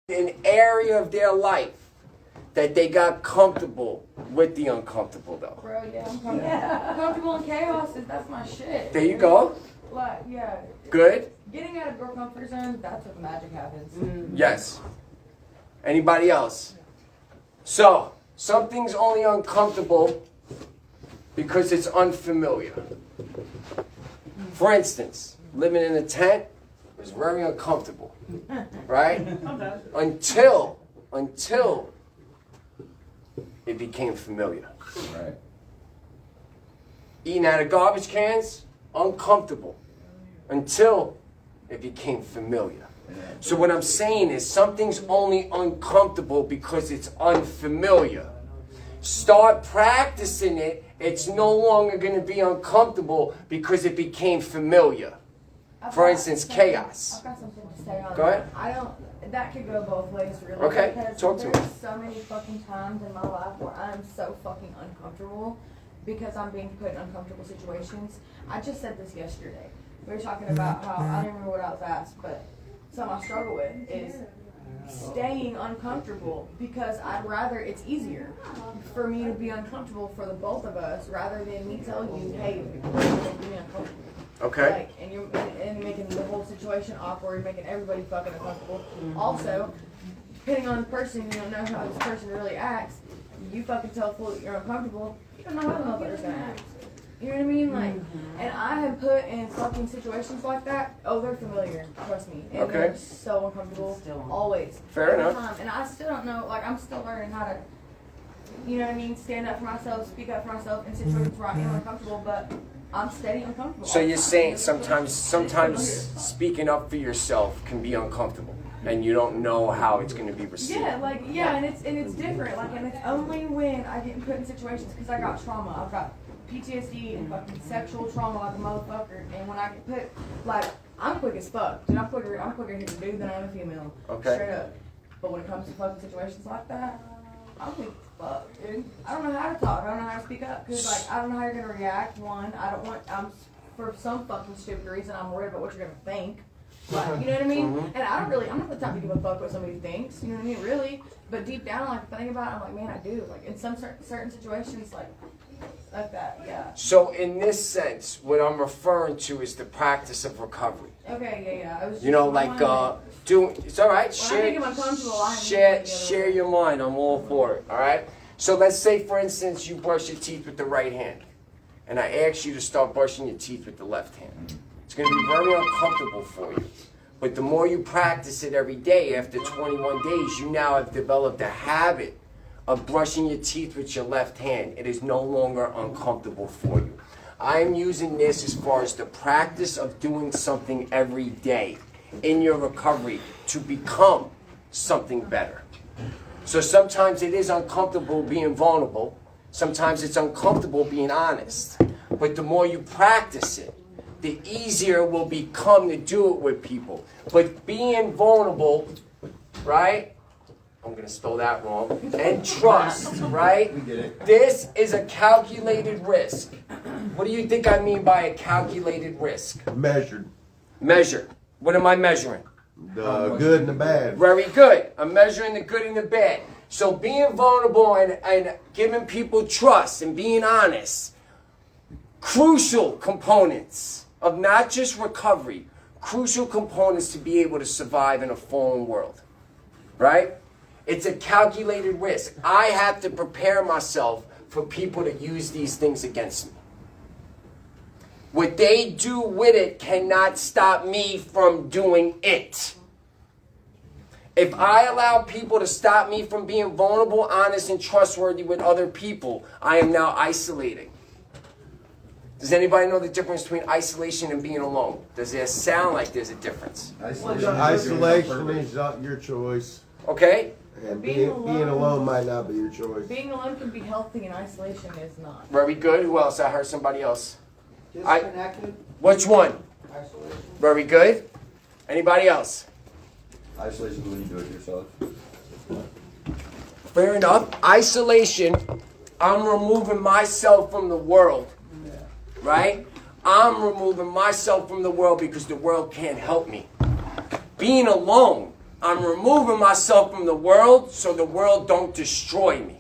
an area of their life that they got comfortable with the uncomfortable, though. Bro, yeah, I'm comfortable. Yeah. Comfortable in chaos, that's my shit. There you go. Like, yeah. Good. Getting out of your comfort zone, that's where the magic happens. Yes. Anybody else? So, something's only uncomfortable because it's unfamiliar. For instance, living in a tent was very uncomfortable, right? Until it became familiar. Right. Eating out of garbage cans, uncomfortable, until it became familiar. So what I'm saying is something's only uncomfortable because it's unfamiliar. Start practicing it, it's no longer going to be uncomfortable because it became familiar. For instance, chaos. I've got something to say on Go ahead. That could go both ways, really. Okay, because talk to me. there's so many fucking times in my life where I'm so fucking uncomfortable because I'm being put in uncomfortable situations. I just said this yesterday. We were talking about how, I don't remember what I was asked, but something I struggle with is staying uncomfortable because it's easier for me to be uncomfortable for the both of us rather than me telling you, hey, we're going to be uncomfortable. Okay. Like, and you're making the whole situation awkward, making everybody fucking uncomfortable. Also, depending on the person, you don't know how this person really acts. You fucking tell a fool that you're uncomfortable, you don't know how the motherfucker's gonna act. You know what I mean? Like, and I have put in fucking situations like that. Oh, they're familiar. Trust me. And they're so uncomfortable. Always. Fair Every enough. time. And I still don't know. Like, I'm still learning how to, you know what I mean? Stand up for myself, speak up for myself in situations where I am uncomfortable. But I'm steady uncomfortable. So you're saying sometimes speaking up for yourself can be uncomfortable, and you don't know how it's going to be received. Yeah, and it's different. Like, and it's only when I get put in situations because I got trauma. I've got PTSD and fucking sexual trauma like a motherfucker. And when I get put, like, I'm quick as fuck. Dude, I'm quicker to hit a dude than I am a female. Okay. Straight up. But when it comes to fucking situations like that, I'm weak as fuck, dude. I don't know how to talk. I don't know how to speak up. Because, like, I don't know how you're going to react. One, for some fucking stupid reason, I'm worried about what you're going to think. Like, you know what I mean? And I'm not the type to give a fuck what somebody thinks. You know what I mean? Really. But deep down, like, if I think about it, I'm like, man, I do. Like, in some certain situations, like that, yeah. So in this sense, what I'm referring to is the practice of recovery. Okay, yeah. I was You know, like it's all right. Share your mind. I'm all for it. All right. So let's say, for instance, you brush your teeth with the right hand, and I ask you to start brushing your teeth with the left hand. It's going to be very uncomfortable for you. But the more you practice it every day, after 21 days, you now have developed a habit of brushing your teeth with your left hand. It is no longer uncomfortable for you. I am using this as far as the practice of doing something every day in your recovery to become something better. So sometimes it is uncomfortable being vulnerable. Sometimes it's uncomfortable being honest. But the more you practice it, the easier it will become to do it with people. But being vulnerable, right? I'm going to spell that wrong. And trust, right? This is a calculated risk. What do you think I mean by a calculated risk? Measured. Measure. What am I measuring? The good and the bad. Very good. I'm measuring the good and the bad. So being vulnerable and giving people trust and being honest, crucial components of not just recovery, crucial components to be able to survive in a fallen world, right? It's a calculated risk. I have to prepare myself for people to use these things against me. What they do with it cannot stop me from doing it. If I allow people to stop me from being vulnerable, honest, and trustworthy with other people, I am now isolating. Does anybody know the difference between isolation and being alone? Does it sound like there's a difference? Isolation is not your choice. Okay? And being alone might not be your choice. Being alone can be healthy and isolation is not. Very good. Who else? I heard somebody else. Disconnected. Which one? Isolation. Very good. Anybody else? Isolation is when you do it yourself. Fair enough. Isolation, I'm removing myself from the world. Right? I'm removing myself from the world because the world can't help me. Being alone, I'm removing myself from the world so the world don't destroy me.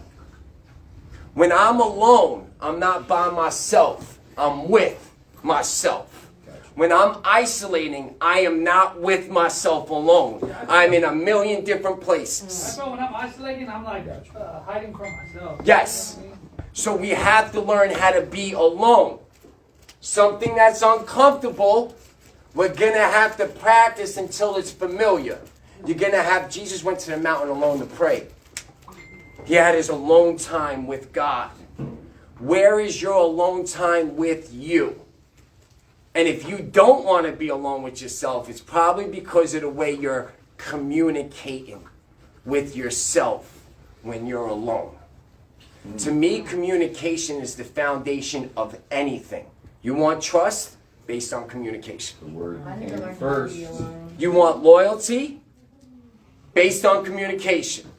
When I'm alone, I'm not by myself. I'm with myself. When I'm isolating, I am not with myself alone. I'm in a million different places. That's why when I'm isolating, I'm like hiding from myself. Yes. So we have to learn how to be alone. Something that's uncomfortable, we're going to have to practice until it's familiar. You're going to have, Jesus went to the mountain alone to pray. He had his alone time with God. Where is your alone time with you? And if you don't want to be alone with yourself, it's probably because of the way you're communicating with yourself when you're alone. To me, communication is the foundation of anything. You want trust? Based on communication. The word I need to came learn how to first. be alone. You want loyalty? Based on communication.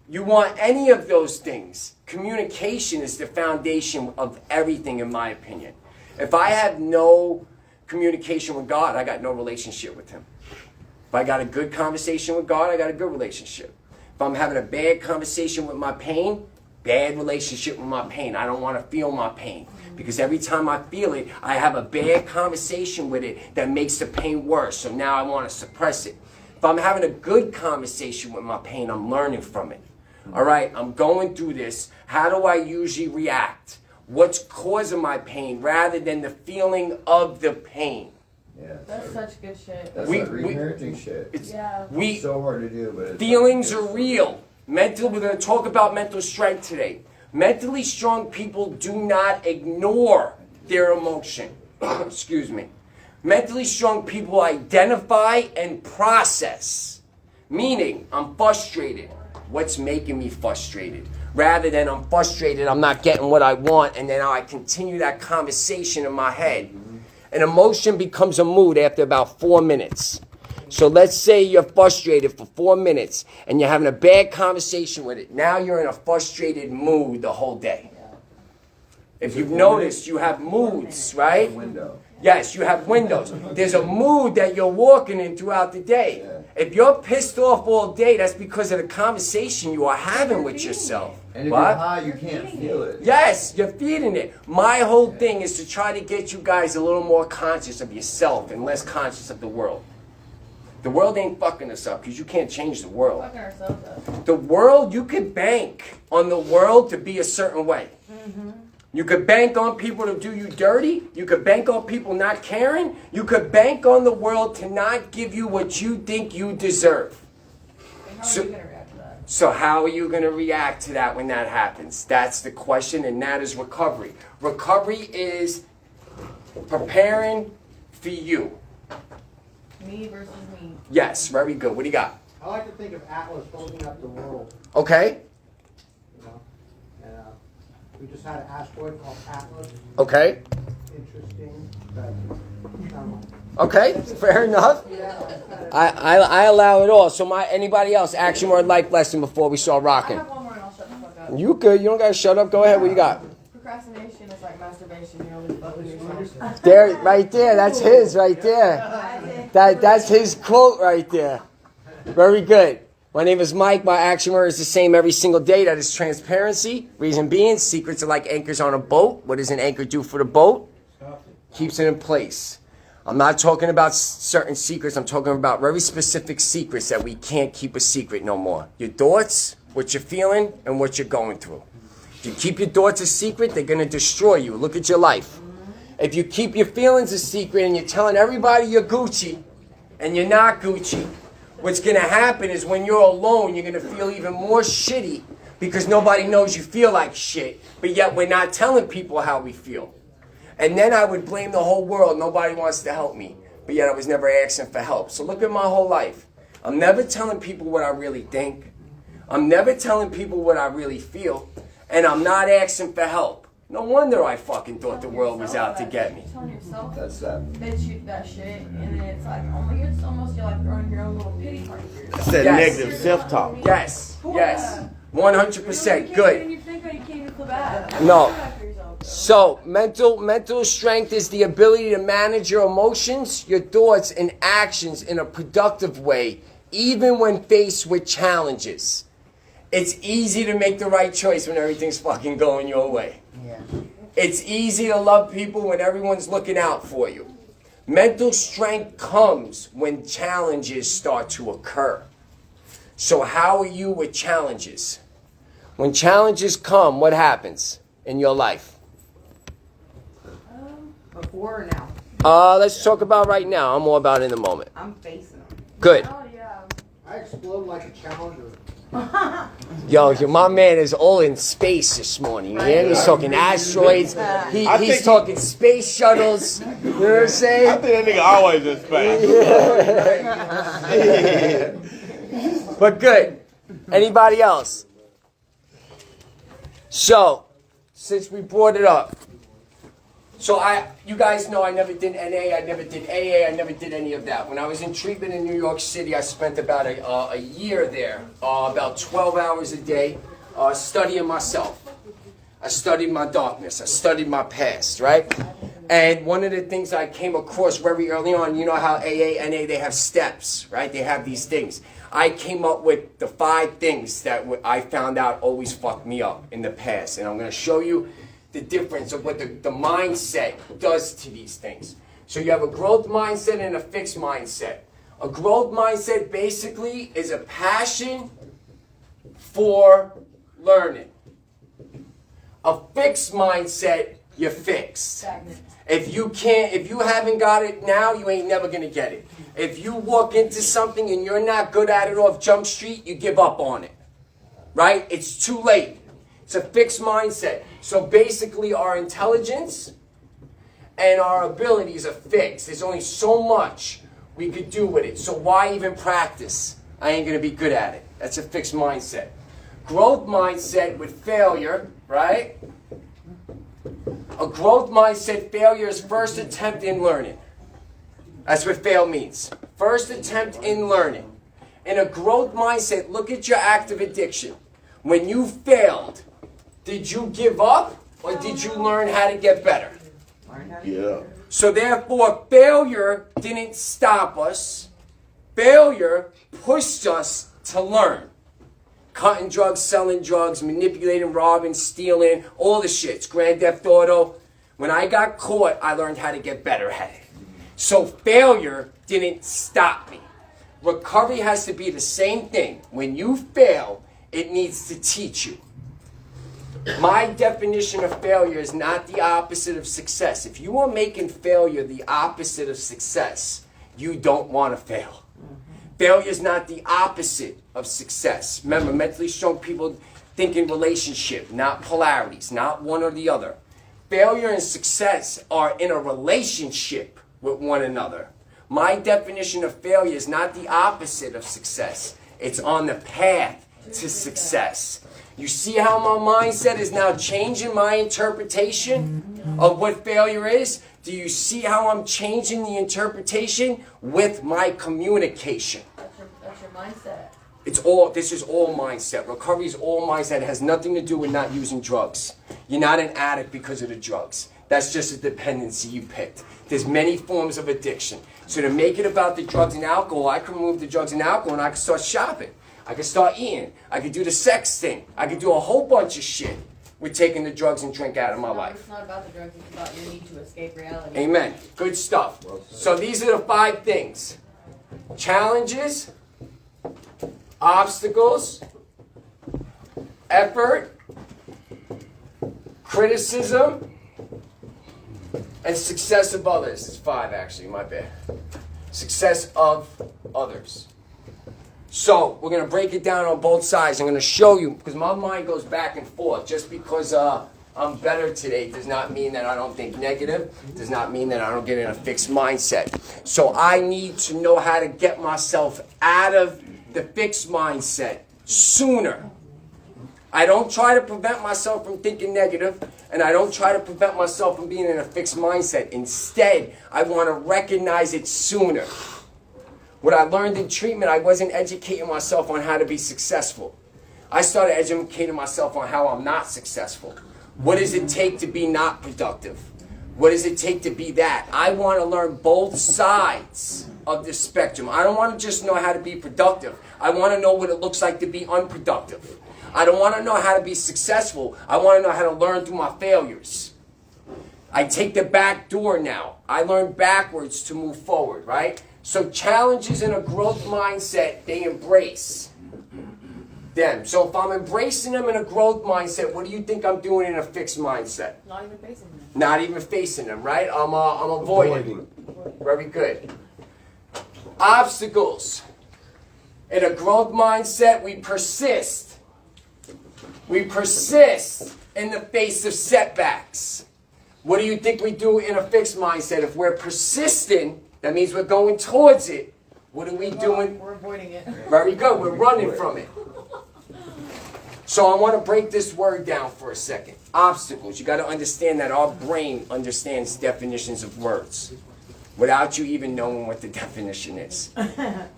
You want any of those things. Communication is the foundation of everything, in my opinion. If I have no communication with God, I got no relationship with him. If I got a good conversation with God, I got a good relationship. If I'm having a bad conversation with my pain, bad relationship with my pain. I don't want to feel my pain. Because every time I feel it, I have a bad conversation with it that makes the pain worse. So now I want to suppress it. If I'm having a good conversation with my pain, I'm learning from it. All right, I'm going through this. How do I usually react? What's causing my pain rather than the feeling of the pain? Yeah, That's such good shit. that's We- like reparenting shit. It's, Yeah. we, It's so hard to do, but it's feelings are real. We're going to talk about mental strength today. Mentally strong people do not ignore their emotion. Excuse me. Mentally strong people identify and process. Meaning, I'm frustrated. What's making me frustrated? Rather than I'm frustrated, I'm not getting what I want, and then I continue that conversation in my head. An emotion becomes a mood after about 4 minutes. So let's say you're frustrated for 4 minutes and you're having a bad conversation with it. Now you're in a frustrated mood the whole day. If you've noticed, you have moods, right? window. Yes, you have windows. There's a mood that you're walking in throughout the day. If you're pissed off all day, that's because of the conversation you are having with yourself. And if What? you're high, you can't feel it. Yes, you're feeding it. My whole thing is to try to get you guys a little more conscious of yourself and less conscious of the world. The world ain't fucking us up because you can't change the world. Fucking ourselves up. The world, you could bank on the world to be a certain way. You could bank on people to do you dirty. You could bank on people not caring. You could bank on the world to not give you what you think you deserve. And how So- are you gonna react to that? So how are you going to react to that when that happens? That's the question, and that is recovery. Recovery is preparing for you. Me versus me. Yes, very good. What do you got? I like to think of Atlas holding up the world, Okay, you know? And, we just had an asteroid called Atlas. okay, Interesting, but, okay, fair enough. yeah. I allow it all. So anybody else, action word life lesson before we start I rocking? have one more and I'll shut the fuck up. You good, you don't got to shut up. Go ahead, what you got? Procrastination is like masturbation. You're only fucking yourself. There, right there, that's his right there. That's his quote right there. Very good. My name is Mike. My action word is the same every single day. That is transparency. Reason being, secrets are like anchors on a boat. What does an anchor do for the boat? Keeps it in place. I'm not talking about certain secrets. I'm talking about very specific secrets that we can't keep a secret no more. Your thoughts, what you're feeling, and what you're going through. If you keep your thoughts a secret, they're going to destroy you. Look at your life. If you keep your feelings a secret and you're telling everybody you're Gucci and you're not Gucci, what's going to happen is when you're alone, you're going to feel even more shitty because nobody knows you feel like shit, but yet we're not telling people how we feel. And then I would blame the whole world. Nobody wants to help me, but yet I was never asking for help. So look at my whole life. I'm never telling people what I really think. I'm never telling people what I really feel, and I'm not asking for help. No wonder I fucking thought the world was out to get me. Telling yourself That's that. that shit, and then it's like, oh my god, it's almost you're like throwing your own little pity party for yourself. That Yes. negative self-talk. Yes, yes, 100%, You good. think that you can't even feel bad. No. Feel bad for yourself. So, mental strength is the ability to manage your emotions, your thoughts, and actions in a productive way, even when faced with challenges. It's easy to make the right choice when everything's fucking going your way. Yeah. It's easy to love people when everyone's looking out for you. Mental strength comes when challenges start to occur. So how are you with challenges? When challenges come, what happens in your life? Before or now? Let's talk about right now. I'm more about in the moment. I'm facing them. Good. Oh, yeah. I explode like a challenger. Yo, my man is all in space this morning. You hear? He's talking asteroids. He's talking space shuttles. You know what I'm saying? I think that nigga always in space. But good. Anybody else? So, since we brought it up, you guys know I never did NA, I never did AA, I never did any of that. When I was in treatment in New York City, I spent about a year there, about 12 hours a day, studying myself. I studied my darkness, I studied my past, right? And one of the things I came across very early on, you know how AA, NA, they have steps, right? They have these things. I came up with the 5 things that I found out always fucked me up in the past. And I'm going to show you the difference of what the mindset does to these things. So you have a growth mindset and a fixed mindset. A growth mindset basically is a passion for learning. A fixed mindset, you're fixed. Stagnant. If you haven't got it now, you ain't never gonna get it. If you walk into something and you're not good at it off Jump Street, you give up on it. Right? It's too late. It's a fixed mindset. So basically our intelligence and our abilities are fixed. There's only so much we could do with it. So why even practice? I ain't gonna be good at it. That's a fixed mindset. Growth mindset with failure, right? A growth mindset, failure is first attempt in learning. That's what fail means. First attempt in learning. In a growth mindset, look at your active addiction. When you failed, did you give up or did you learn how to get better? Yeah. So therefore, failure didn't stop us. Failure pushed us to learn. Cutting drugs, selling drugs, manipulating, robbing, stealing, all the shits. Grand Theft Auto. When I got caught, I learned how to get better at it. So failure didn't stop me. Recovery has to be the same thing. When you fail, it needs to teach you. My definition of failure is not the opposite of success. If you are making failure the opposite of success, you don't want to fail. Failure is not the opposite of success. Remember, mentally strong people think in relationship, not polarities, not one or the other. Failure and success are in a relationship with one another. My definition of failure is not the opposite of success. It's on the path to success. You see how my mindset is now changing my interpretation of what failure is? Do you see how I'm changing the interpretation with my communication? That's your mindset. This is all mindset. Recovery is all mindset. It has nothing to do with not using drugs. You're not an addict because of the drugs. That's just a dependency you picked. There's many forms of addiction. So to make it about the drugs and alcohol, I can remove the drugs and alcohol and I can start shopping. I can start eating. I can do the sex thing. I can do a whole bunch of shit with taking the drugs and drink out of my life. It's not about the drugs, it's about your need to escape reality. Amen. Good stuff. So these are the 5 things. Challenges, obstacles, effort, criticism, and success of others. It's 5 actually, my bad. Success of others. So we're going to break it down on both sides. I'm going to show you, because my mind goes back and forth. Just because I'm better today does not mean that I don't think negative, does not mean that I don't get in a fixed mindset. So I need to know how to get myself out of the fixed mindset sooner. I don't try to prevent myself from thinking negative, and I don't try to prevent myself from being in a fixed mindset. Instead, I want to recognize it sooner. What I learned in treatment, I wasn't educating myself on how to be successful. I started educating myself on how I'm not successful. What does it take to be not productive? What does it take to be that? I want to learn both sides of the spectrum. I don't want to just know how to be productive. I want to know what it looks like to be unproductive. I don't want to know how to be successful. I want to know how to learn through my failures. I take the back door now. I learn backwards to move forward, right? So challenges in a growth mindset, they embrace them. So if I'm embracing them in a growth mindset, what do you think I'm doing in a fixed mindset? Not even facing them. Not even facing them, right? I'm avoiding. Very good. Obstacles. In a growth mindset, we persist. We persist in the face of setbacks. What do you think we do in a fixed mindset? If we're persistent, that means we're going towards it. What are we doing? We're avoiding it. Very good. We're running from it. So I want to break this word down for a second. Obstacles. You got to understand that our brain understands definitions of words without you even knowing what the definition is.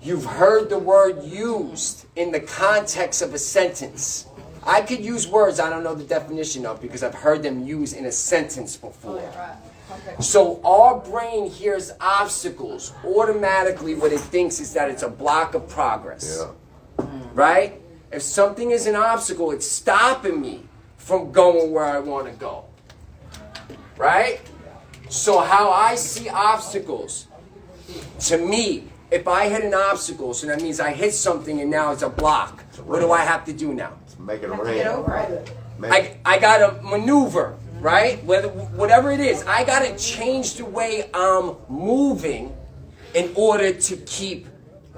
You've heard the word used in the context of a sentence. I could use words I don't know the definition of because I've heard them used in a sentence before. Oh, yeah, right. Okay. So our brain hears obstacles. Automatically what it thinks is that it's a block of progress. Yeah. Right? If something is an obstacle, it's stopping me from going where I want to go. Right? So how I see obstacles, to me, if I hit an obstacle, so that means I hit something and now it's a block. What do I have to do now? Make it Have to get rain. over it. I got to maneuver, right? Whatever it is, I got to change the way I'm moving in order to keep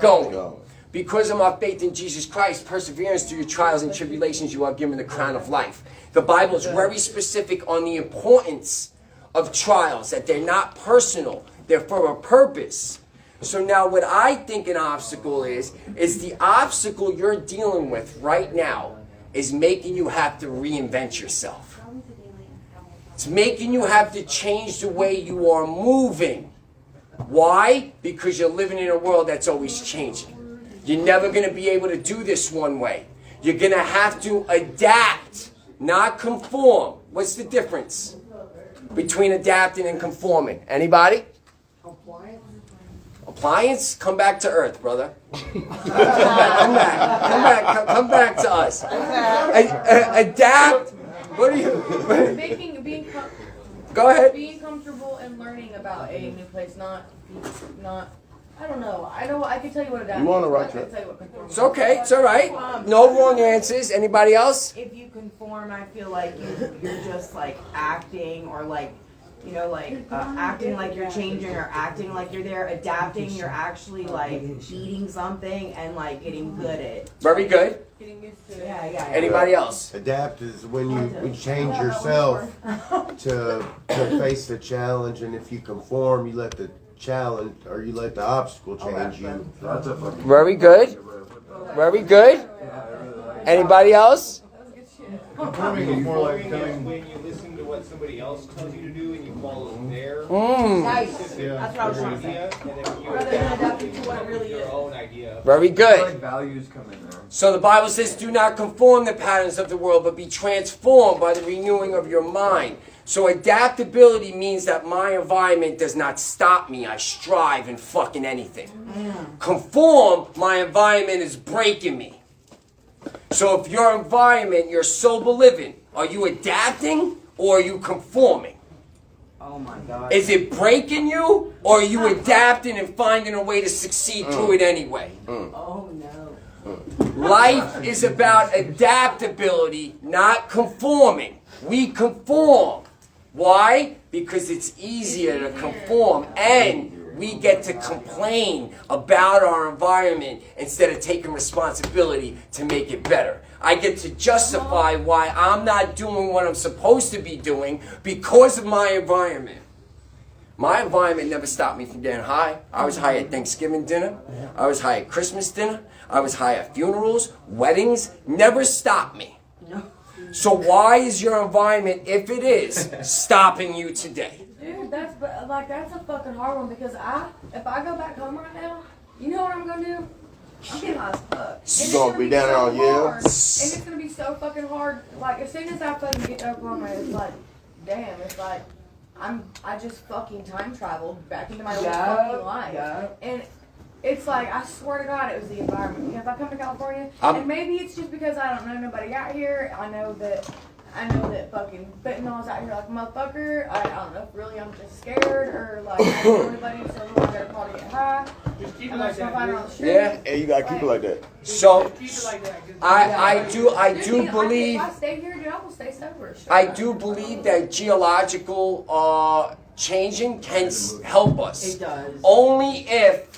going. Because of my faith in Jesus Christ, perseverance through your trials and tribulations, you are given the crown of life. The Bible is very specific on the importance of trials, that they're not personal, they're for a purpose. So now what I think an obstacle is the obstacle you're dealing with right now is making you have to reinvent yourself. It's making you have to change the way you are moving. Why? Because you're living in a world that's always changing. You're never going to be able to do this one way. You're going to have to adapt, not conform. What's the difference between adapting and conforming? Anybody? Compliance? Appliance? Come back to earth, brother. Come back to us. Adapt. What are you? Go ahead. Being comfortable and learning about a new place, not. I don't know. I can tell you what adapting. You on the is, right but I track. can tell you what conforming It's okay. It's all right. No wrong answers. Anybody else? If you conform, I feel like you're just like acting or like, you know, like acting like you're changing or acting like you're there. Adapting, you're actually like eating something and like getting good at it. Very good. Getting used to it. Yeah. Anybody else? Adapt is when you change yourself to face the challenge, and if you conform, you let the challenge or you let the obstacle change you. Very good. Very good. Anybody else? Conforming is more like when you listen to what somebody else tells you to do and you follow their Nice. specific That's what I was trying to say. idea, and then you Rather than adapt adapting to what it really your is. own idea. Very Like good. values come in there. So the Bible says, do not conform the patterns of the world, but be transformed by the renewing of your mind. So adaptability means that my environment does not stop me. I strive in fucking anything. Conform, my environment is breaking me. So if your environment, you're sober living, are you adapting or are you conforming? Oh my God. Is it breaking you or are you adapting and finding a way to succeed through it anyway? Oh no. Life is about adaptability, not conforming. We conform. Why? Because it's easier to conform and we get to complain about our environment instead of taking responsibility to make it better. I get to justify why I'm not doing what I'm supposed to be doing because of my environment. My environment never stopped me from getting high. I was high at Thanksgiving dinner. I was high at Christmas dinner. I was high at funerals, weddings. Never stopped me. So why is your environment, if it is, stopping you today? Dude, that's a fucking hard one because if I go back home right now, you know what I'm gonna do? I'm getting high as fuck. You gonna be down there on Yale? And it's gonna be so fucking hard. Like as soon as I fucking get to Oklahoma, it's like, damn, it's like I just fucking time traveled back into my old fucking life. Yeah. And it's like, I swear to God, it was the environment. Because I come to California, I'm- and maybe it's just because I don't know nobody out here. I know that fucking fentanyl's out here like a motherfucker. I don't know if really I'm just scared or like I don't know anybody, so I gotta call to get high. Just keep it I'm like just gonna that. find her on the street. Yeah. Yeah, you gotta keep it like that. So Just keep it like that. 'cause- I Dude, do if believe I stay here, dude, I will stay sober. straight I up. do believe that geological changing can help us. It does. Only if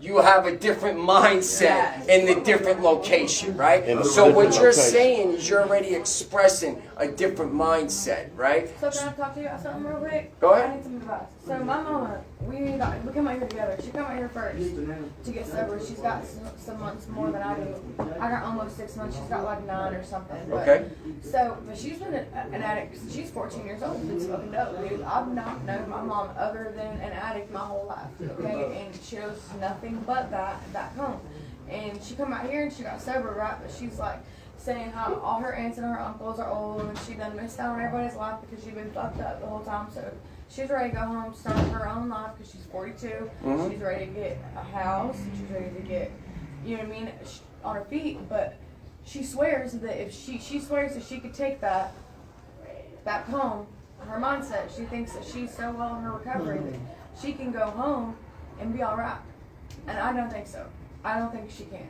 you have a different mindset Yes. in the different location, right? In a So different what you're location. saying is you're already expressing a different mindset, right? So can I talk to you about something real quick? Go ahead. I need some advice. So my mama, we come out here together. She come out here first to get sober. She's got some months more than I do. I got almost 6 months. She's got like 9 or something. But, Okay. But she's been an addict. She's 14 years old. Been smoking dope, dude. I've not known my mom other than an addict my whole life. Okay, and she knows nothing but that back home. And she come out here and she got sober, right? But she's like saying how all her aunts and her uncles are old and she done missed out on everybody's life because she's been fucked up the whole time. So she's ready to go home, start her own life because she's 42. Mhm. She's ready to get a house. She's ready to get, you know what I mean, on her feet. But she swears that if she swears that she could take that back home, her mindset, she thinks that she's so well in her recovery that she can go home and be all right. And I don't think so. I don't think she can.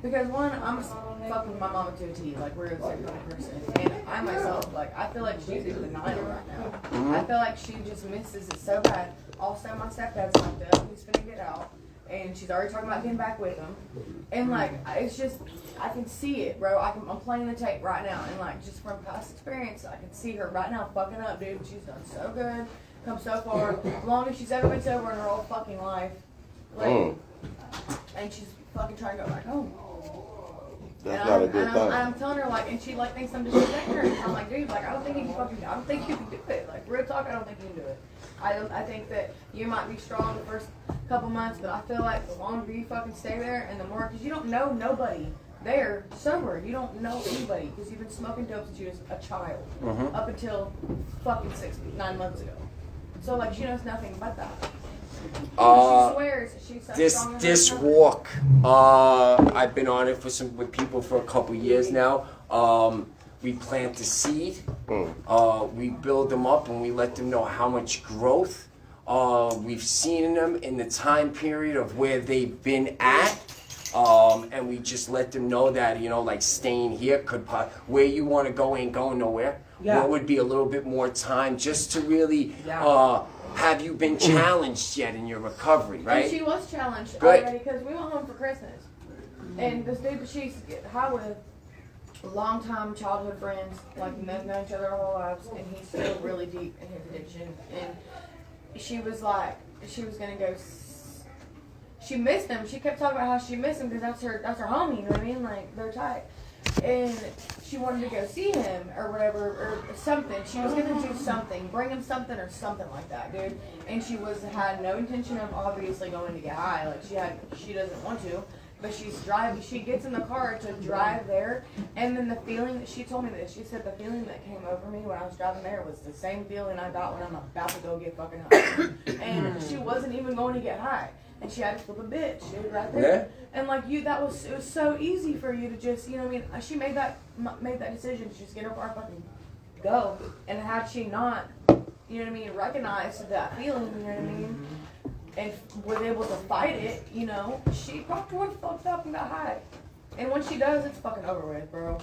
Because one, I'm fucking my mama to a T, like we're a certain kind of person. And I myself, like, I feel like she's in denial right now. I feel like she just misses it so bad. Also, my stepdad's locked up, he's finna get out. And she's already talking about getting back with him. And like, it's just, I can see it, bro. I'm playing the tape right now. And like, just from past experience, I can see her right now fucking up, dude. She's done so good, come so far. Longest she's ever been sober in her whole fucking life. Like, and she's fucking trying to go back home. That's And not a good thing. I'm telling her like, and she like thinks I'm disrespecting her. And I'm like, dude, like I don't think you can do it. Like real talk, I don't think you can do it. I think that you might be strong the first couple months, but I feel like the longer you fucking stay there, and the more, because you don't know nobody there sober. You don't know anybody because you've been smoking dope since you was a child up until fucking 9 months ago. So like she knows nothing about that. She swears she's so strong in her This recovery. walk, I've been on it with people for a couple years now. We plant the seed, we build them up, and we let them know how much growth we've seen in them in the time period of where they've been at. And we just let them know that, you know, like staying here where you want to go ain't going nowhere. Yeah. What would be a little bit more time just to really, Yeah. have you been challenged yet in your recovery, And right? she was challenged Good. already because we went home for Christmas. And this dude that she used to get high with, longtime childhood friends, like they've known each other our whole lives, and he's still really deep in his addiction. And she was like, she was gonna go. She missed him. She kept talking about how she missed him because that's her homie. You know what I mean? Like they're tight. And she wanted to go see him or whatever or something. She was gonna do something, bring him something or something like that, dude. And she had no intention of obviously going to get high. Like she doesn't want to. But she's driving. She gets in the car to drive there, and then the feeling that she told me this. She said the feeling that came over me when I was driving there was the same feeling I got when I'm about to go get fucking high. And she wasn't even going to get high, and she had to flip a bitch, dude, right there. And like it was so easy for you to just, you know what I mean? She made that decision to just get her car fucking go. And had she not, you know what I mean, recognized that feeling, you know what I mean? And was able to fight it, you know, she probably would have fucked up and got high. And when she does, it's fucking over with, bro.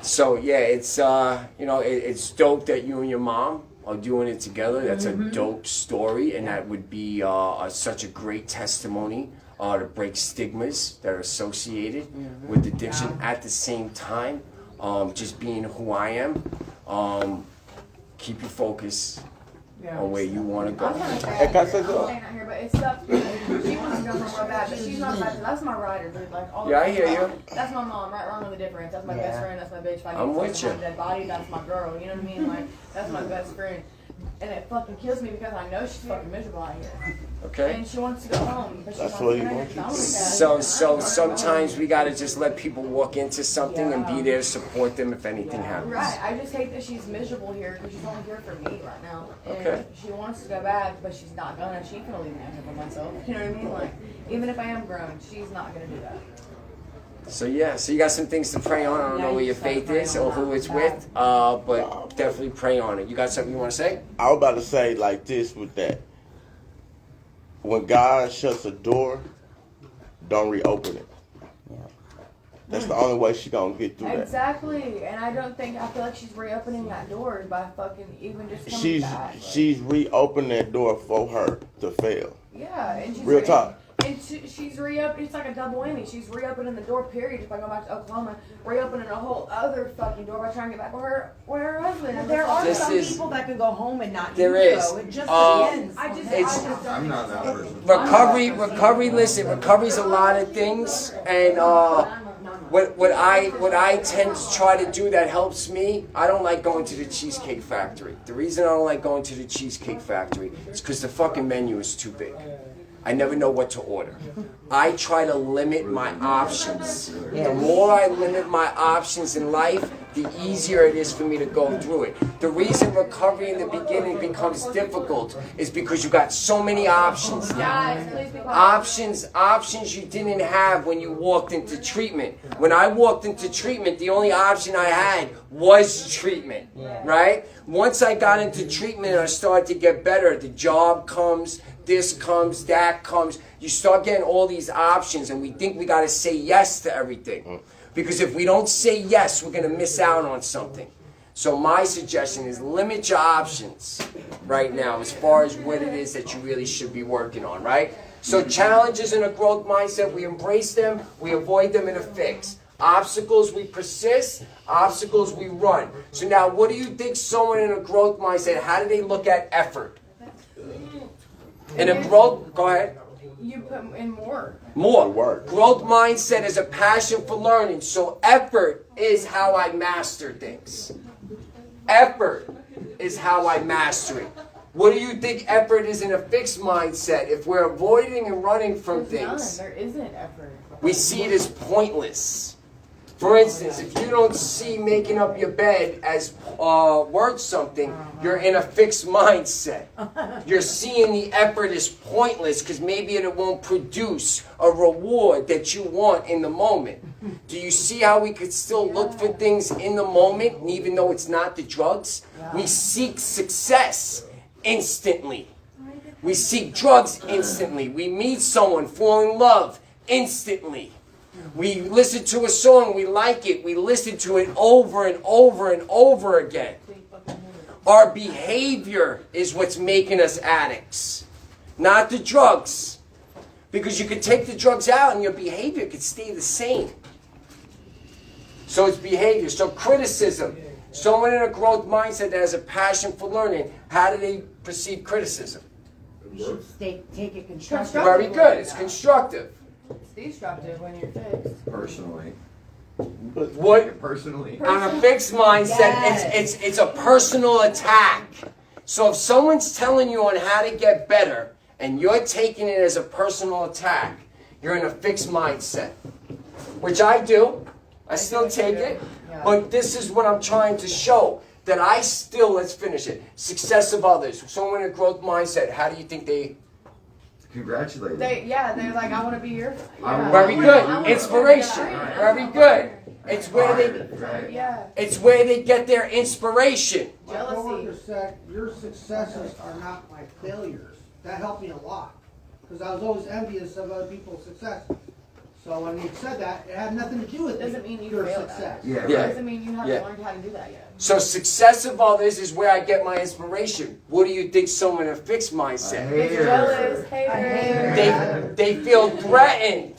So yeah, it's you know, it's dope that you and your mom are doing it together. That's a dope story, and that would be such a great testimony to break stigmas that are associated with addiction. At the same time, just being who I am, keep your focus on where you want to I go. was gonna say, Hey, can I say I'm something? staying out here, but it sucks. She wants to go home real bad, but she's not bad. That's my rider, dude. Like all Yeah, I the hear time. you. That's my mom, right, wrong, with the difference. That's my best friend. That's my bitch. If I I'm get with to you. my dead body, that's my girl. You know what I mean? Like that's my best friend. and it fucking kills me because I know she's fucking miserable out here. Okay? And she wants to go home, but she That's wants what to you go home want because I you want to to go. So sometimes we gotta just let people walk into something and be there to support them if anything happens. Right, I just hate that she's miserable here because she's only here for me right now. And Okay. she wants to go back, but she's not gonna. She can leave me out here by myself. You know what I mean? Like, even if I am grown, she's not gonna do that. So yeah, so you got some things to pray on. I don't Yeah, know where you your just gotta faith pray is on or who that. it's with, but definitely pray on it. You got something you want to say? I was about to say like this with that. When God shuts a door, don't reopen it. That's the only way she gonna get through that. Exactly, and I feel like she's reopening that door by fucking even just coming back. She's reopened that door for her to fail. Yeah, and she's Real talk. And she's reopening. It's like a double whammy. She's reopening the door. Period. If I go back to Oklahoma, reopening a whole other fucking door by trying to get back with her husband. And There are This some is- people that can go home and not There use is. though. It just depends. I just don't I'm not think that so. person. Recovery. Listen, recovery's a lot of things, and what I tend to try to do that helps me. I don't like going to the Cheesecake Factory. The reason I don't like going to the Cheesecake Factory is because the fucking menu is too big. I never know what to order. I try to limit my options. The more I limit my options in life, the easier it is for me to go through it. The reason recovery in the beginning becomes difficult is because you got so many options now. Guys, please be quiet. Options you didn't have when you walked into treatment. When I walked into treatment, the only option I had was treatment, right? Once I got into treatment and I started to get better, the job comes, this comes, that comes. You start getting all these options, and we think we got to say yes to everything. Because if we don't say yes, we're going to miss out on something. So my suggestion is limit your options right now as far as what it is that you really should be working on, right? So challenges in a growth mindset, we embrace them, we avoid them in a fix. Obstacles, we persist. Obstacles, we run. So now, what do you think someone in a growth mindset, how do they look at effort? In a growth, go ahead. You put in more. More. Work. Growth mindset is a passion for learning. So effort is how I master things. Effort is how I master it. What do you think effort is in a fixed mindset? If we're avoiding and running from There's none. things, There isn't effort. we see it as pointless. For instance, if you don't see making up your bed as worth something, you're in a fixed mindset. You're seeing the effort as pointless because maybe it won't produce a reward that you want in the moment. Do you see how we could still look for things in the moment, and even though it's not the drugs? We seek success instantly. We seek drugs instantly. We meet someone, fall in love instantly. We listen to a song, we like it, we listen to it over and over and over again. Our behavior is what's making us addicts, not the drugs. Because you could take the drugs out and your behavior could stay the same. So it's behavior. So criticism. Someone in a growth mindset that has a passion for learning, how do they perceive criticism? You should take it constructively. Very good. It's constructive. It's destructive when you're fixed. Personally. What? Personally. On a fixed mindset, Yes. it's a personal attack. So if someone's telling you on how to get better and you're taking it as a personal attack, you're in a fixed mindset. Which I do. I still take it. But this is what I'm trying to show. That I still, let's finish it. Success of others. Someone in a growth mindset, how do you think they... Congratulate. They're like, I want to be here. Yeah. Very I good. wanna Inspiration. be here. Very good. It's where Yeah. it's where they get their inspiration. My Jealousy. coworker said, your successes are not my failures. That helped me a lot. Because I was always envious of other people's success. So when he said that, it had nothing to do with Doesn't mean you your failed at success. it. Yeah. Yeah. Doesn't mean you haven't learned how to do that yet. So success of others is where I get my inspiration. What do you think someone in a fixed mindset? It's jealous, hater. They feel threatened.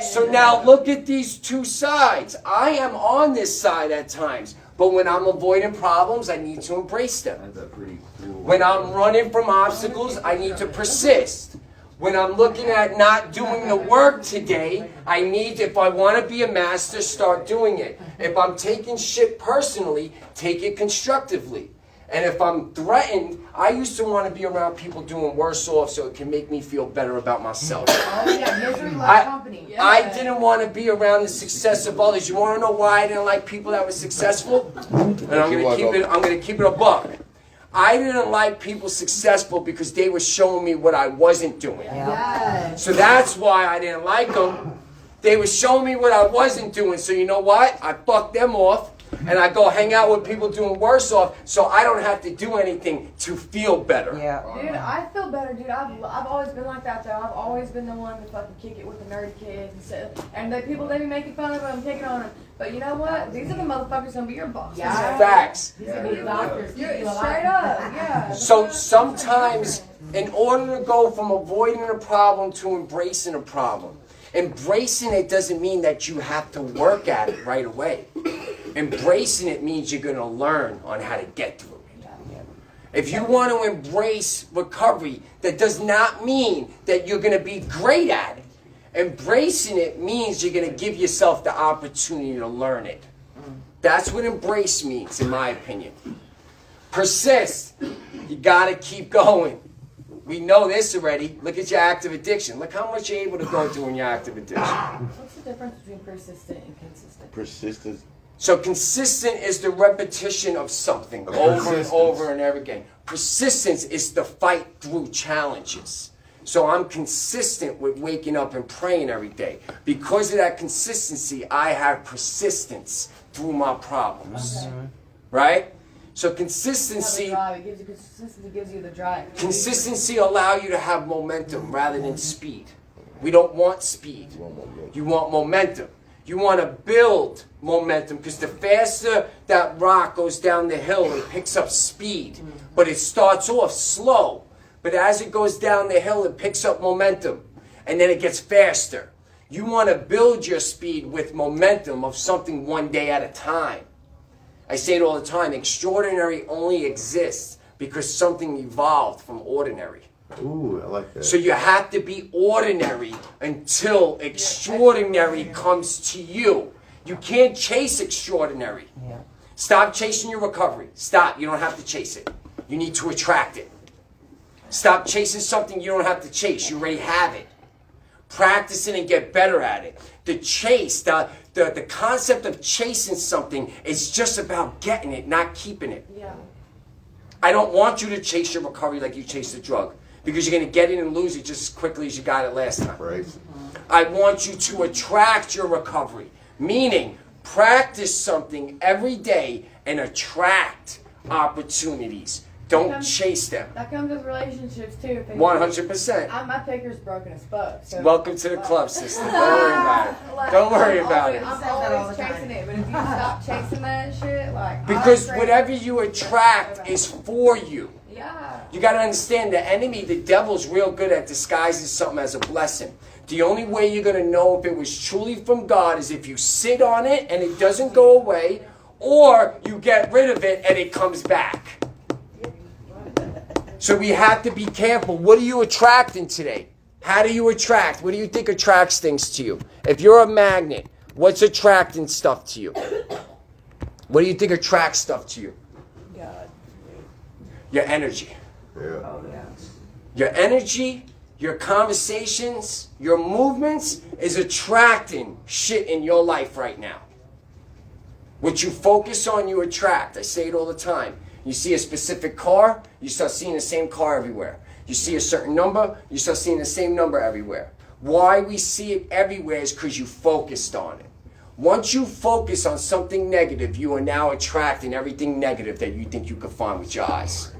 So now look at these two sides. I am on this side at times, but when I'm avoiding problems, I need to embrace them. That's a pretty cool. When I'm running from obstacles, I need to persist. When I'm looking at not doing the work today, I need, if I want to be a master, start doing it. If I'm taking shit personally, take it constructively. And if I'm threatened, I used to want to be around people doing worse off so it can make me feel better about myself. Oh yeah, misery loves company. I didn't want to be around the success of others. You want to know why I didn't like people that were successful? And I'm gonna keep it a buck. I didn't like people successful because they were showing me what I wasn't doing. Yes. So that's why I didn't like them. They were showing me what I wasn't doing. So you know what? I fucked them off. And I go hang out with people doing worse off, so I don't have to do anything to feel better. Yeah. Dude, I feel better, dude. I've always been like that, though. I've always been the one to fucking kick it with the nerd kids and stuff. And the people, they be making fun of them, picking on them. But you know what? These are the motherfuckers gonna be your boss. Yeah. Facts. These are the doctors. You're straight up, yeah. So sometimes, in order to go from avoiding a problem to embracing a problem, embracing it doesn't mean that you have to work at it right away. Embracing it means you're going to learn on how to get through it. If you want to embrace recovery, that does not mean that you're going to be great at it. Embracing it means you're going to give yourself the opportunity to learn it. That's what embrace means, in my opinion. Persist. You got to keep going. We know this already. Look at your active addiction. Look how much you're able to go through in your active addiction. What's the difference between persistent and consistent? Persistence. So consistent is the repetition of something over and over and over again. Persistence is the fight through challenges. So I'm consistent with waking up and praying every day. Because of that consistency, I have persistence through my problems. Okay. Right? So consistency, Consistency gives you the drive. consistency allow you to have momentum rather than speed. We don't want speed. You want momentum. You want to build momentum because the faster that rock goes down the hill, it picks up speed. But it starts off slow. But as it goes down the hill, it picks up momentum. And then it gets faster. You want to build your speed with momentum of something one day at a time. I say it all the time. Extraordinary only exists because something evolved from ordinary. Ooh, I like that. So you have to be ordinary until extraordinary comes to you. You can't chase extraordinary. Stop chasing your recovery. Stop. You don't have to chase it. You need to attract it. Stop chasing something you don't have to chase. You already have it. Practice it and get better at it. The chase, the concept of chasing something is just about getting it, not keeping it. Yeah. I don't want you to chase your recovery like you chase the drug. Because you're going to get it and lose it just as quickly as you got it last time. Right. I want you to attract your recovery. Meaning, practice something every day and attract opportunities. Don't chase them. That comes with relationships too. 100%. My picker's broken as fuck. So. Welcome to the club, sister. Don't worry about it. Don't worry about it. I'm always chasing it, but if you stop chasing that shit, like... Because whatever you attract is for you. Yeah. You got to understand the enemy, the devil's real good at disguising something as a blessing. The only way you're going to know if it was truly from God is if you sit on it and it doesn't go away, or you get rid of it and it comes back. So we have to be careful. What are you attracting today? How do you attract? What do you think attracts things to you? If you're a magnet, what's attracting stuff to you? What do you think attracts stuff to you? God. Your energy. Yeah. Oh yeah. Your energy, your conversations, your movements is attracting shit in your life right now. What you focus on, you attract. I say it all the time. You see a specific car, you start seeing the same car everywhere. You see a certain number, you start seeing the same number everywhere. Why we see it everywhere is because you focused on it. Once you focus on something negative, you are now attracting everything negative that you think you could find with your eyes.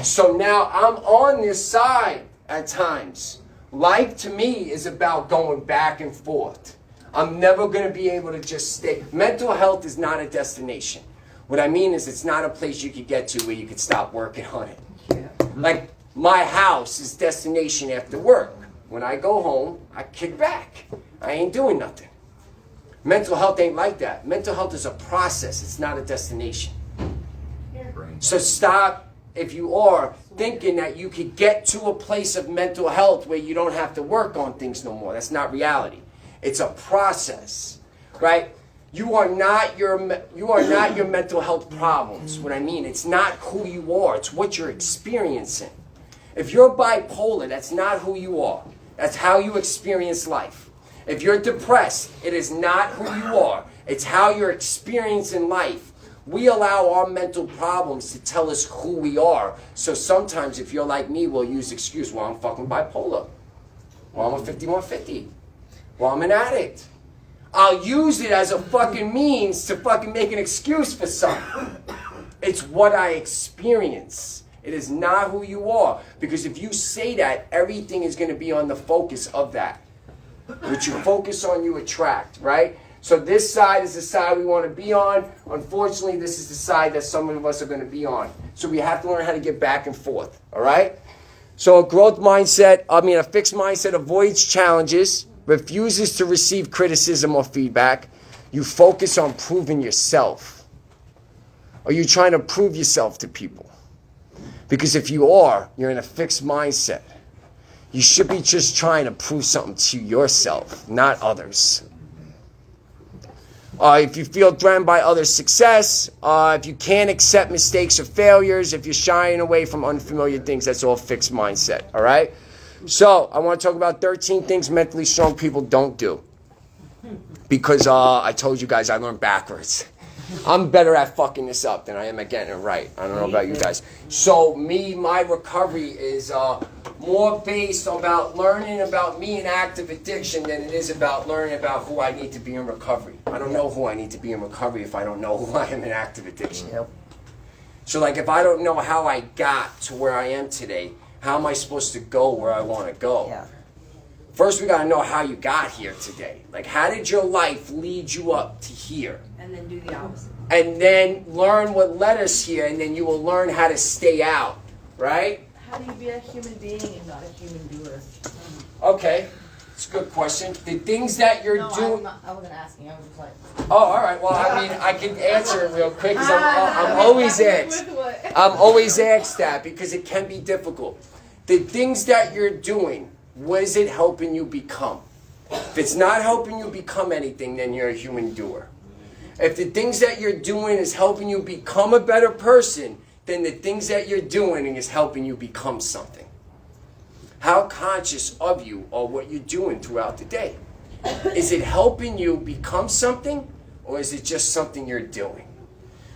So now I'm on this side at times. Life to me is about going back and forth. I'm never going to be able to just stay. Mental health is not a destination. What I mean is it's not a place you could get to where you could stop working on it. Yeah. Like my house is destination after work. When I go home, I kick back. I ain't doing nothing. Mental health ain't like that. Mental health is a process. It's not a destination. So stop, if you are, thinking that you could get to a place of mental health where you don't have to work on things no more. That's not reality. It's a process, right? You are not your mental health problems. What I mean, it's not who you are. It's what you're experiencing. If you're bipolar, that's not who you are. That's how you experience life. If you're depressed, it is not who you are. It's how you're experiencing life. We allow our mental problems to tell us who we are. So sometimes if you're like me, we'll use the excuse, well, I'm fucking bipolar. Well, I'm a 5150. Well, I'm an addict. I'll use it as a fucking means to fucking make an excuse for something. It's what I experience. It is not who you are. Because if you say that, everything is going to be on the focus of that. What you focus on, you attract, right? So this side is the side we want to be on. Unfortunately, this is the side that some of us are going to be on. So we have to learn how to get back and forth, all right? So a fixed mindset avoids challenges, refuses to receive criticism or feedback. You focus on proving yourself. Are you trying to prove yourself to people? Because if you are, you're in a fixed mindset. You should be just trying to prove something to yourself, not others. If you feel threatened by others' success, if you can't accept mistakes or failures, if you're shying away from unfamiliar things, that's all fixed mindset, all right? So, I want to talk about 13 things mentally strong people don't do. Because I told you guys I learned backwards. I'm better at fucking this up than I am at getting it right. I don't know about you guys. So, my recovery is more based about learning about me and active addiction than it is about learning about who I need to be in recovery. I don't know who I need to be in recovery if I don't know who I am in active addiction. Yep. So, like, if I don't know how I got to where I am today, how am I supposed to go where I want to go? Yeah. First, we got to know how you got here today. Like, how did your life lead you up to here? And then do the opposite. And then learn what led us here, and then you will learn how to stay out, right? How do you be a human being and not a human doer? Okay, it's a good question. The things that you're doing... I wasn't asking, I was just like... Oh, all right. Well, I mean, I can answer it real quick because I'm always asked. I'm always asked that because it can be difficult. The things that you're doing, what is it helping you become? If it's not helping you become anything, then you're a human doer. If the things that you're doing is helping you become a better person, then the things that you're doing is helping you become something. How conscious of you are what you're doing throughout the day? Is it helping you become something, or is it just something you're doing?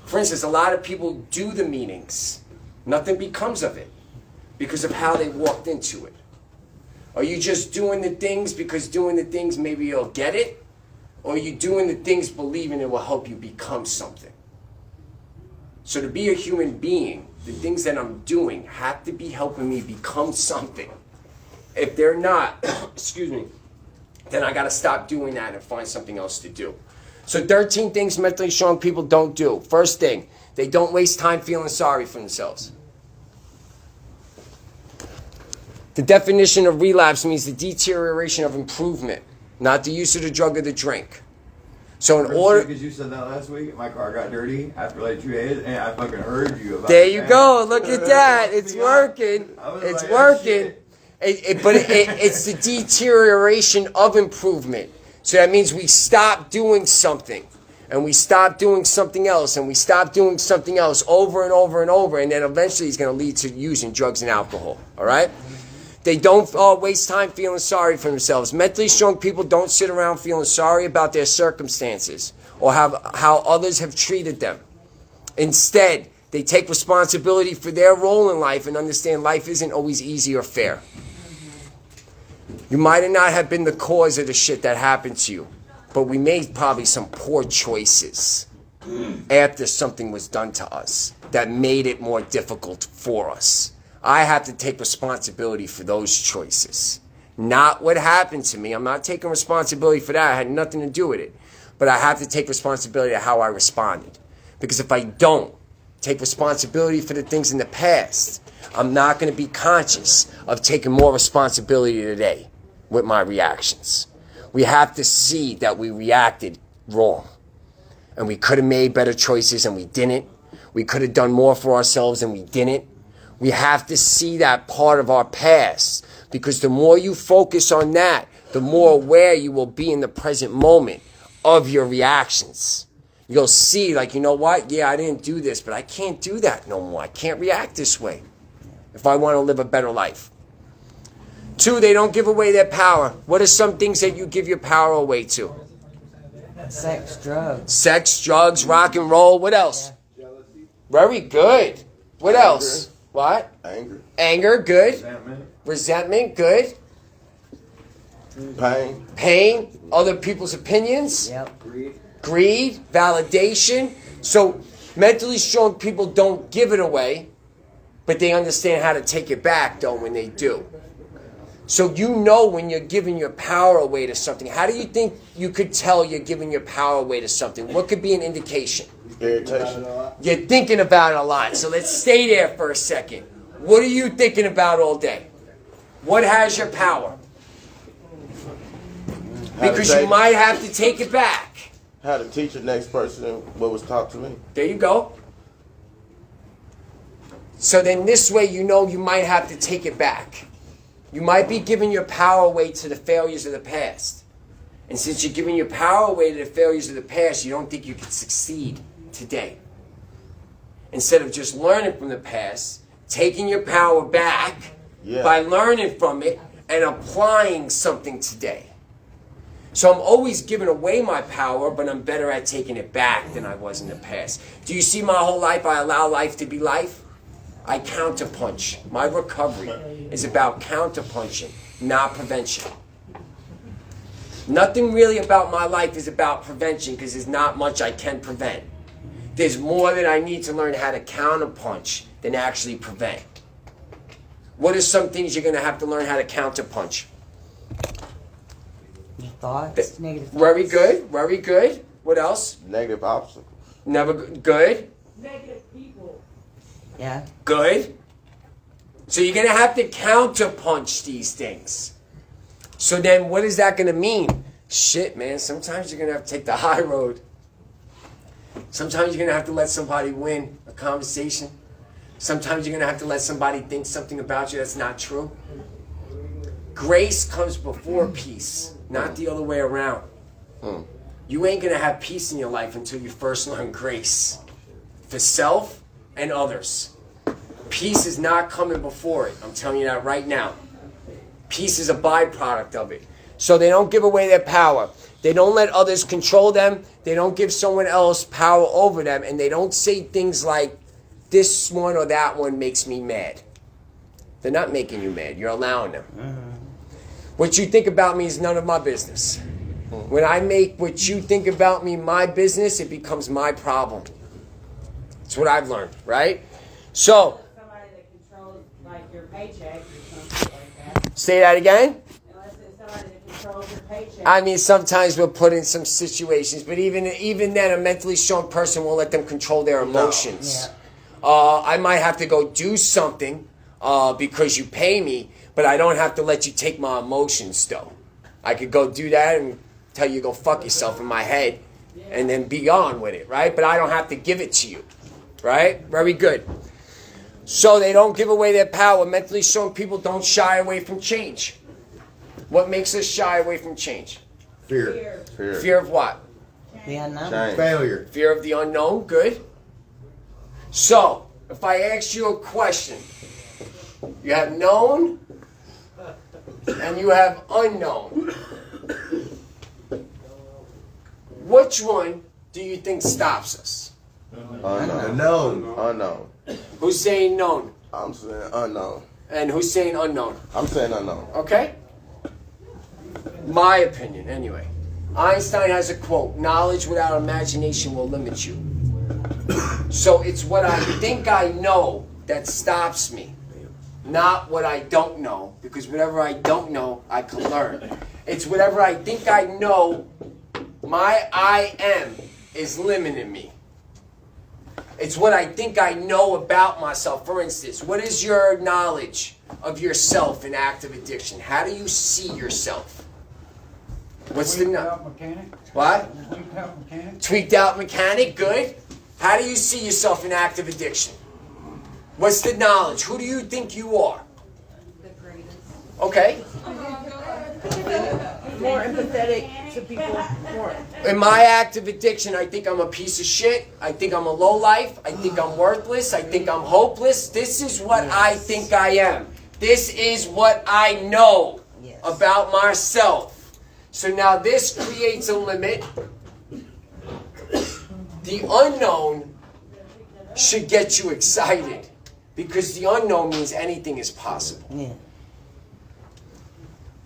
For instance, a lot of people do the meetings. Nothing becomes of it because of how they walked into it. Are you just doing the things because doing the things maybe you'll get it? Or are you doing the things believing it will help you become something? So to be a human being, the things that I'm doing have to be helping me become something. If they're not, excuse me, then I got to stop doing that and find something else to do. So 13 things mentally strong people don't do. First thing, they don't waste time feeling sorry for themselves. The definition of relapse means the deterioration of improvement, not the use of the drug or the drink. So in order... Because you said that last week, my car got dirty after like 2 days, and I fucking heard you about There it, you man. go. Look at that. It's working. I was It's like, working. shit. But it's the deterioration of improvement. So that means we stop doing something. And we stop doing something else. And we stop doing something else over and over and over. And then eventually it's going to lead to using drugs and alcohol. All right? They don't waste time feeling sorry for themselves. Mentally strong people don't sit around feeling sorry about their circumstances or how others have treated them. Instead, they take responsibility for their role in life and understand life isn't always easy or fair. You might not have been the cause of the shit that happened to you, but we made probably some poor choices after something was done to us that made it more difficult for us. I have to take responsibility for those choices. Not what happened to me. I'm not taking responsibility for that. I had nothing to do with it. But I have to take responsibility for how I responded. Because if I don't take responsibility for the things in the past, I'm not going to be conscious of taking more responsibility today with my reactions. We have to see that we reacted wrong. And we could have made better choices and we didn't. We could have done more for ourselves and we didn't. We have to see that part of our past, because the more you focus on that, the more aware you will be in the present moment of your reactions. You'll see, like, you know what? Yeah, I didn't do this, but I can't do that no more. I can't react this way if I want to live a better life. 2, they don't give away their power. What are some things that you give your power away to? Sex, drugs. Sex, drugs, rock and roll. What else? Very good. What else? What? Anger. Anger, good. Resentment, good. Pain. Pain, other people's opinions. Yep. Greed, validation. So mentally strong people don't give it away, but they understand how to take it back, though, when they do. So you know when you're giving your power away to something. How do you think you could tell you're giving your power away to something? What could be an indication? Irritation. You're thinking about it a lot. So let's stay there for a second. What are you thinking about all day? What has your power? Because you might have to take it back. How to teach the next person what was taught to me. There you go. So then this way you know you might have to take it back. You might be giving your power away to the failures of the past. And since you're giving your power away to the failures of the past, you don't think you can succeed today. Instead of just learning from the past, taking your power back by learning from it and applying something today. So I'm always giving away my power, but I'm better at taking it back than I was in the past. Do you see my whole life? I allow life to be life. I counterpunch. My recovery is about counterpunching, not prevention. Nothing really about my life is about prevention because there's not much I can prevent. There's more that I need to learn how to counterpunch than actually prevent. What are some things you're going to have to learn how to counterpunch? Thoughts, negative thoughts. Very good, very good. What else? Negative obstacles. Never good. Negative people. Yeah. Good. So you're going to have to counterpunch these things. So then what is that going to mean? Shit, man, sometimes you're going to have to take the high road. Sometimes you're going to have to let somebody win a conversation. Sometimes you're going to have to let somebody think something about you that's not true. Grace comes before peace, not the other way around. You ain't going to have peace in your life until you first learn grace for self and others. Peace is not coming before it. I'm telling you that right now. Peace is a byproduct of it. So they don't give away their power. They don't let others control them. They don't give someone else power over them. And they don't say things like, this one or that one makes me mad. They're not making you mad. You're allowing them. What you think about me is none of my business. When I make what you think about me my business, it becomes my problem. That's what I've learned, right? So, Somebody that controls like your paycheck or something like that. Say that again? Unless it's somebody that controls your paycheck. I mean, sometimes we're put in some situations, but even then, a mentally strong person won't let them control their emotions. I might have to go do something because you pay me, but I don't have to let you take my emotions, though. I could go do that and tell you go fuck yourself in my head and then be on with it, right? But I don't have to give it to you, right? Very good. So they don't give away their power. Mentally strong people don't shy away from change. What makes us shy away from change? Fear. Fear of what? The unknown. Change. Failure. Fear of the unknown. Good. So, if I ask you a question, you have known and you have unknown. Which one do you think stops us? Unknown. Unknown. Who's saying known? I'm saying unknown. And who's saying unknown? I'm saying unknown. Okay? My opinion, anyway. Einstein has a quote, knowledge without imagination will limit you. So it's what I think I know that stops me, not what I don't know, because whatever I don't know, I can learn. It's whatever I think I know, my I am is limiting me. It's what I think I know about myself. For instance, what is your knowledge of yourself in active addiction? How do you see yourself? What's the mechanic? What? Tweaked out mechanic. Tweaked out mechanic, good. How do you see yourself in active addiction? What's the knowledge? Who do you think you are? The greatest. Okay. More empathetic. to people more. In my active addiction, I think I'm a piece of shit. I think I'm a lowlife. I think I'm worthless. I think I'm hopeless. This is what I think I am. This is what I know about myself. So now this creates a limit. The unknown should get you excited because the unknown means anything is possible. Yeah.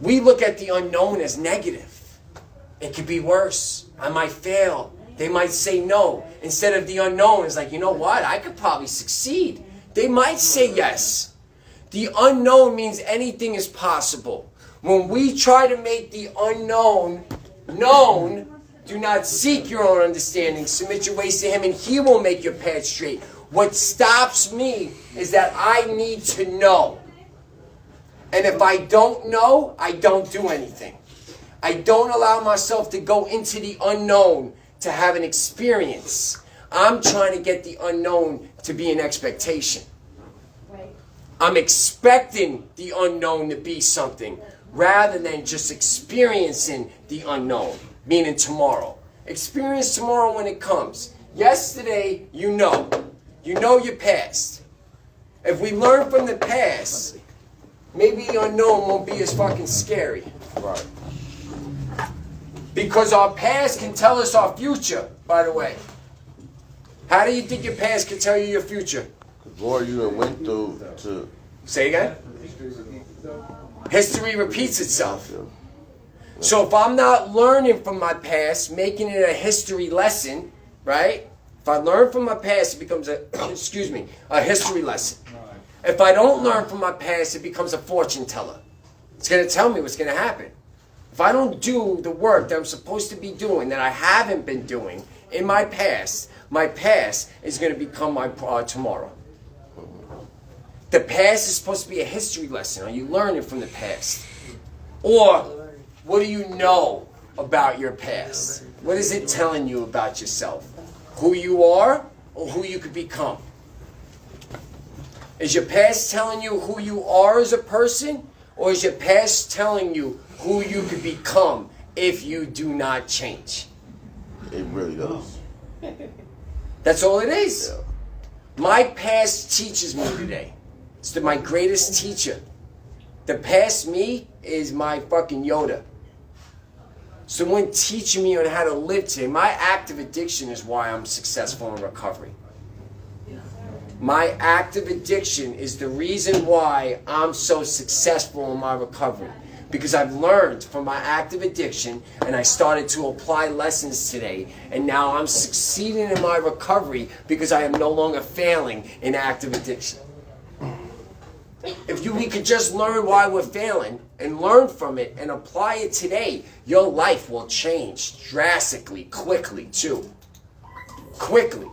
We look at the unknown as negative. It could be worse. I might fail. They might say no. Instead of the unknown, it's like, you know what? I could probably succeed. They might say yes. The unknown means anything is possible. When we try to make the unknown known, do not seek your own understanding. Submit your ways to him and he will make your path straight. What stops me is that I need to know. And if I don't know, I don't do anything. I don't allow myself to go into the unknown to have an experience. I'm trying to get the unknown to be an expectation. I'm expecting the unknown to be something rather than just experiencing the unknown, meaning tomorrow. Experience tomorrow when it comes. Yesterday, you know. You know your past. If we learn from the past, maybe the unknown won't be as fucking scary. Right. Because our past can tell us our future, by the way. How do you think your past can tell you your future? The more you done went through to... Say again? History repeats itself. So if I'm not learning from my past, making it a history lesson, right? If I learn from my past, it becomes a, a history lesson. If I don't learn from my past, it becomes a fortune teller. It's going to tell me what's going to happen. If I don't do the work that I'm supposed to be doing, that I haven't been doing in my past is going to become my tomorrow. The past is supposed to be a history lesson. Are you learning from the past? Or what do you know about your past? What is it telling you about yourself? Who you are or who you could become? Is your past telling you who you are as a person? Or is your past telling you who you could become if you do not change? It really does. That's all it is. My past teaches me today. It's my greatest teacher. The past me is my fucking Yoda. Someone teaching me on how to live today. My active addiction is why I'm successful in recovery. My active addiction is the reason why I'm so successful in my recovery. Because I've learned from my active addiction and I started to apply lessons today. And now I'm succeeding in my recovery because I am no longer failing in active addiction. If we could just learn why we're failing and learn from it and apply it today, your life will change drastically, quickly too. Quickly.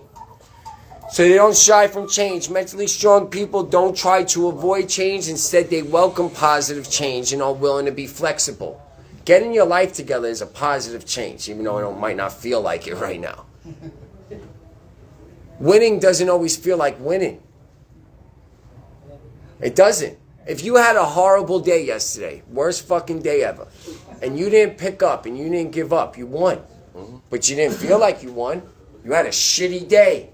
So they don't shy from change. Mentally strong people don't try to avoid change. Instead, they welcome positive change and are willing to be flexible. Getting your life together is a positive change, even though it might not feel like it right now. Winning doesn't always feel like winning. It doesn't. If you had a horrible day yesterday, worst fucking day ever, and you didn't pick up and you didn't give up, you won. But you didn't feel like you won. You had a shitty day.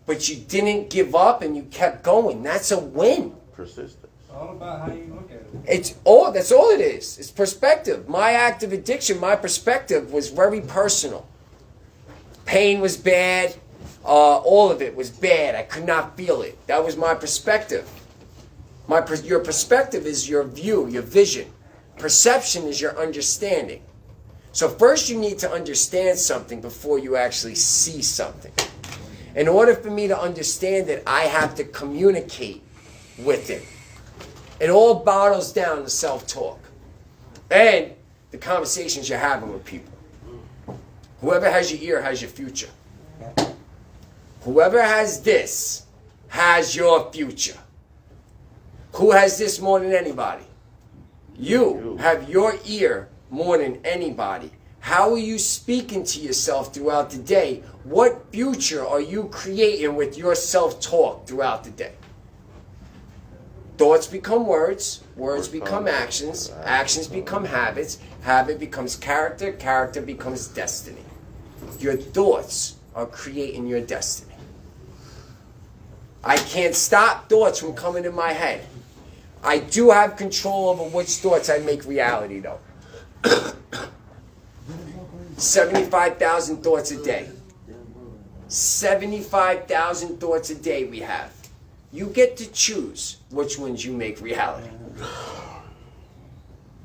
But you didn't give up and you kept going. That's a win. Persistence. It's all about how you look at it. That's all it is. It's perspective. My active addiction, my perspective was very personal. Pain was bad. All of it was bad. I could not feel it. That was my perspective. Your perspective is your view, your vision. Perception is your understanding. So first you need to understand something before you actually see something. In order for me to understand it, I have to communicate with it. It all bottles down to self-talk and the conversations you're having with people. Whoever has your ear has your future. Whoever has this has your future. Who has this more than anybody? You have your ear more than anybody. How are you speaking to yourself throughout the day? What future are you creating with your self-talk throughout the day? Thoughts become words, words become actions, actions become habits. Habit becomes character. Character becomes destiny. Your thoughts are creating your destiny. I can't stop thoughts from coming in my head. I do have control over which thoughts I make reality, though. 75,000 thoughts a day. 75,000 thoughts a day we have. You get to choose which ones you make reality.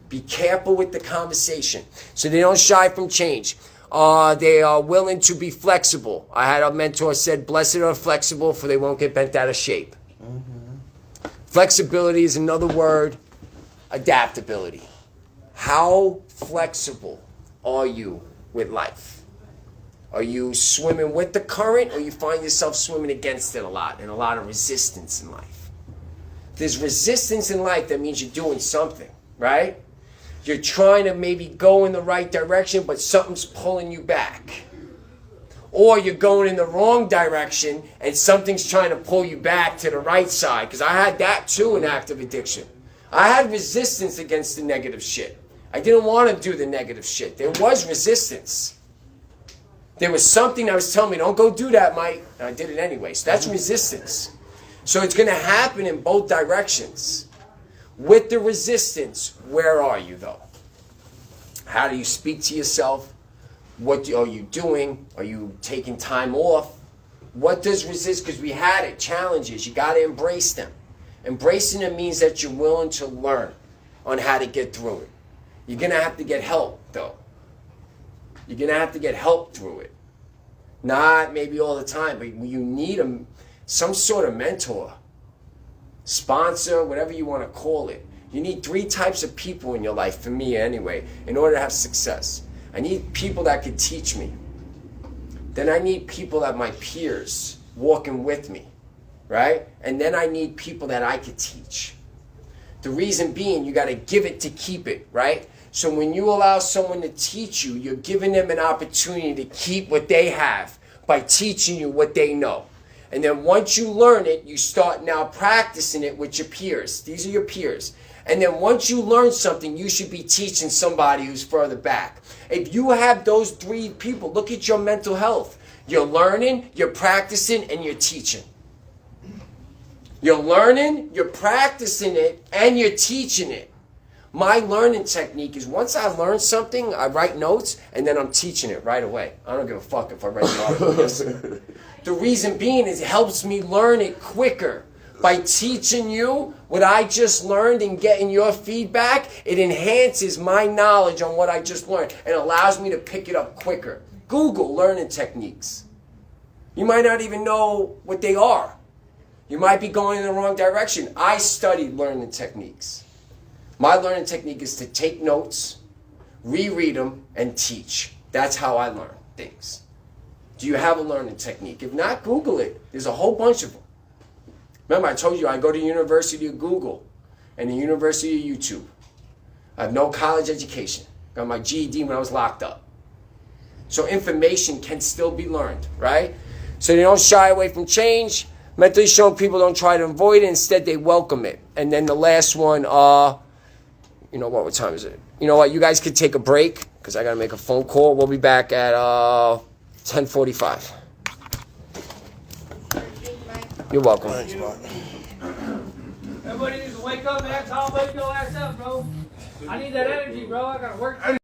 Be careful with the conversation so they don't shy from change. They are willing to be flexible. I had a mentor said, blessed are flexible, for they won't get bent out of shape. Flexibility is another word. Adaptability. How flexible are you with life? Are you swimming with the current, or you find yourself swimming against it a lot, and a lot of resistance in life? If there's resistance in life, that means you're doing something, right? You're trying to maybe go in the right direction, but something's pulling you back. Or you're going in the wrong direction and something's trying to pull you back to the right side. Because I had that too in active addiction. I had resistance against the negative shit. I didn't want to do the negative shit. There was resistance. There was something that was telling me, don't go do that, Mike. And I did it anyway. So that's resistance. So it's going to happen in both directions. With the resistance, where are you though? How do you speak to yourself? What are you doing? Are you taking time off? What does resist? Because we had it, challenges. You got to embrace them. Embracing them means that you're willing to learn on how to get through it. You're going to have to get help though. You're going to have to get help through it. Not maybe all the time, but you need some sort of mentor, sponsor, whatever you want to call it. You need 3 types of people in your life, for me anyway, in order to have success. I need people that could teach me. Then I need people that my peers walking with me, right? And then I need people that I could teach. The reason being, you got to give it to keep it, right? So when you allow someone to teach you, you're giving them an opportunity to keep what they have by teaching you what they know. And then once you learn it, you start now practicing it with your peers. These are your peers. And then once you learn something, you should be teaching somebody who's further back. If you have those 3 people, look at your mental health. You're learning, you're practicing, and you're teaching. You're learning, you're practicing it, and you're teaching it. My learning technique is once I learn something, I write notes, and then I'm teaching it right away. I don't give a fuck if I write an article. The reason being is it helps me learn it quicker. By teaching you what I just learned and getting your feedback, it enhances my knowledge on what I just learned and allows me to pick it up quicker. Google learning techniques. You might not even know what they are. You might be going in the wrong direction. I studied learning techniques. My learning technique is to take notes, reread them, and teach. That's how I learn things. Do you have a learning technique? If not, Google it. There's a whole bunch of them. Remember, I told you I go to the University of Google and the University of YouTube. I have no college education. Got my GED when I was locked up. So information can still be learned, right? So they don't shy away from change. Mentally strong people don't try to avoid it. Instead, they welcome it. And then the last one, you know what time is it? You know what? You guys could take a break because I got to make a phone call. We'll be back at 10:45. You're welcome. Thanks, Mark. Everybody needs to wake up, man. Tom, wake your ass up, bro. I need that energy, bro. I gotta work.